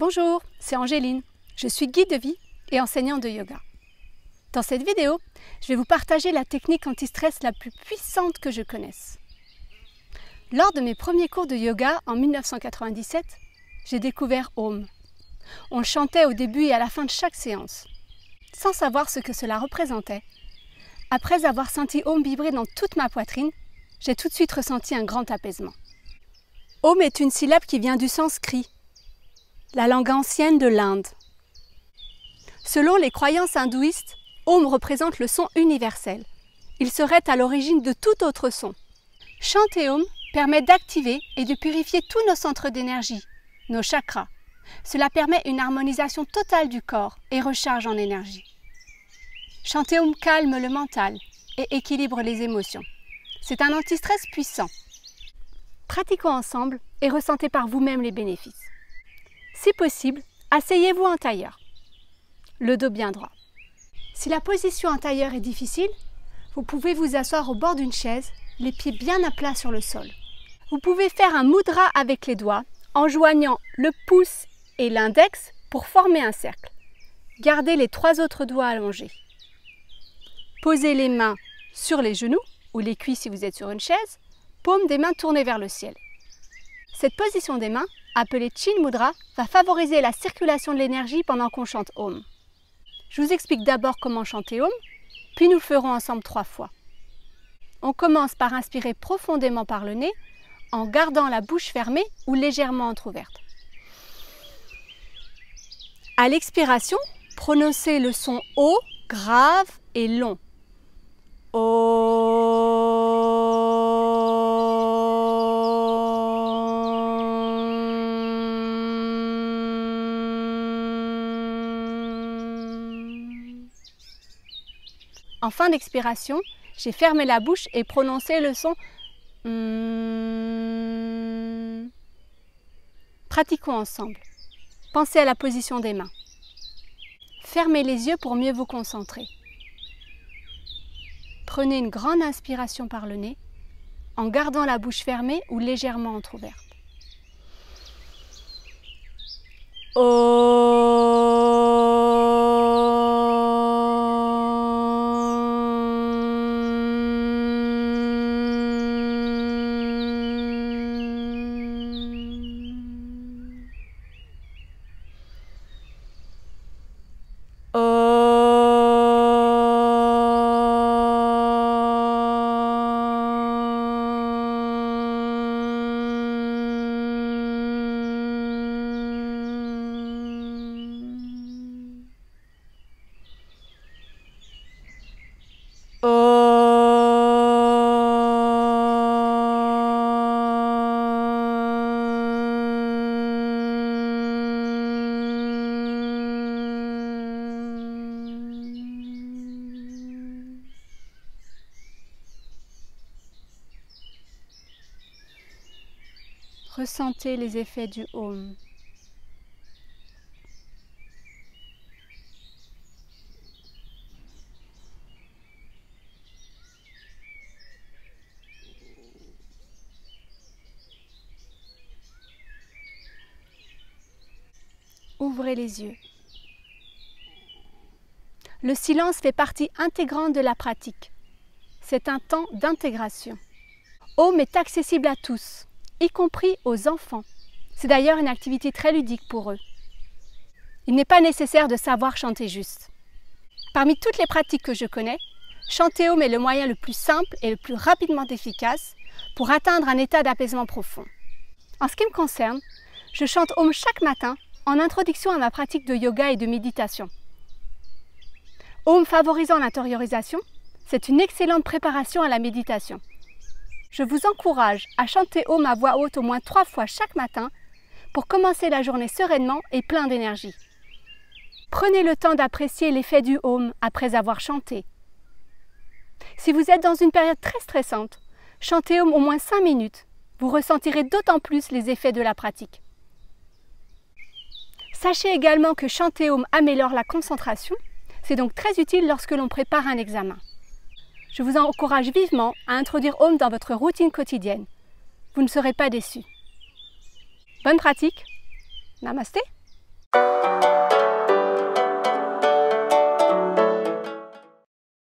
Bonjour, c'est Angéline. Je suis guide de vie et enseignante de yoga. Dans cette vidéo, je vais vous partager la technique anti-stress la plus puissante que je connaisse. Lors de mes premiers cours de yoga en 1997, j'ai découvert Om. On le chantait au début et à la fin de chaque séance. Sans savoir ce que cela représentait, après avoir senti Om vibrer dans toute ma poitrine, j'ai tout de suite ressenti un grand apaisement. Om est une syllabe qui vient du sanskrit, la langue ancienne de l'Inde. Selon les croyances hindouistes, Om représente le son universel. Il serait à l'origine de tout autre son. Chanter Om permet d'activer et de purifier tous nos centres d'énergie, nos chakras. Cela permet une harmonisation totale du corps et recharge en énergie. Chanter Om calme le mental et équilibre les émotions. C'est un anti-stress puissant. Pratiquons ensemble et ressentez par vous-même les bénéfices. Si possible, asseyez-vous en tailleur, le dos bien droit. Si la position en tailleur est difficile, vous pouvez vous asseoir au bord d'une chaise, les pieds bien à plat sur le sol. Vous pouvez faire un mudra avec les doigts en joignant le pouce et l'index pour former un cercle. Gardez les 3 autres doigts allongés. Posez les mains sur les genoux ou les cuisses si vous êtes sur une chaise, paume des mains tournées vers le ciel. Cette position des mains, appelée Chin Mudra, va favoriser la circulation de l'énergie pendant qu'on chante Om. Je vous explique d'abord comment chanter Om, puis nous le ferons ensemble 3 fois. On commence par inspirer profondément par le nez, en gardant la bouche fermée ou légèrement entrouverte. À l'expiration, prononcez le son O, grave et long. O. En fin d'expiration, j'ai fermé la bouche et prononcé le son Pratiquons ensemble. Pensez à la position des mains. Fermez les yeux pour mieux vous concentrer. Prenez une grande inspiration par le nez, en gardant la bouche fermée ou légèrement entrouverte. Ressentez les effets du Om. Ouvrez les yeux. Le silence fait partie intégrante de la pratique. C'est un temps d'intégration. Om est accessible à tous, y compris aux enfants. C'est d'ailleurs une activité très ludique pour eux. Il n'est pas nécessaire de savoir chanter juste. Parmi toutes les pratiques que je connais, chanter Om est le moyen le plus simple et le plus rapidement efficace pour atteindre un état d'apaisement profond. En ce qui me concerne, je chante Om chaque matin en introduction à ma pratique de yoga et de méditation. Om favorisant l'intériorisation, c'est une excellente préparation à la méditation. Je vous encourage à chanter Om à voix haute au moins 3 fois chaque matin pour commencer la journée sereinement et plein d'énergie. Prenez le temps d'apprécier l'effet du Om après avoir chanté. Si vous êtes dans une période très stressante, chantez Om au moins 5 minutes. Vous ressentirez d'autant plus les effets de la pratique. Sachez également que chanter Om améliore la concentration. C'est donc très utile lorsque l'on prépare un examen. Je vous encourage vivement à introduire Om dans votre routine quotidienne. Vous ne serez pas déçus. Bonne pratique. Namasté.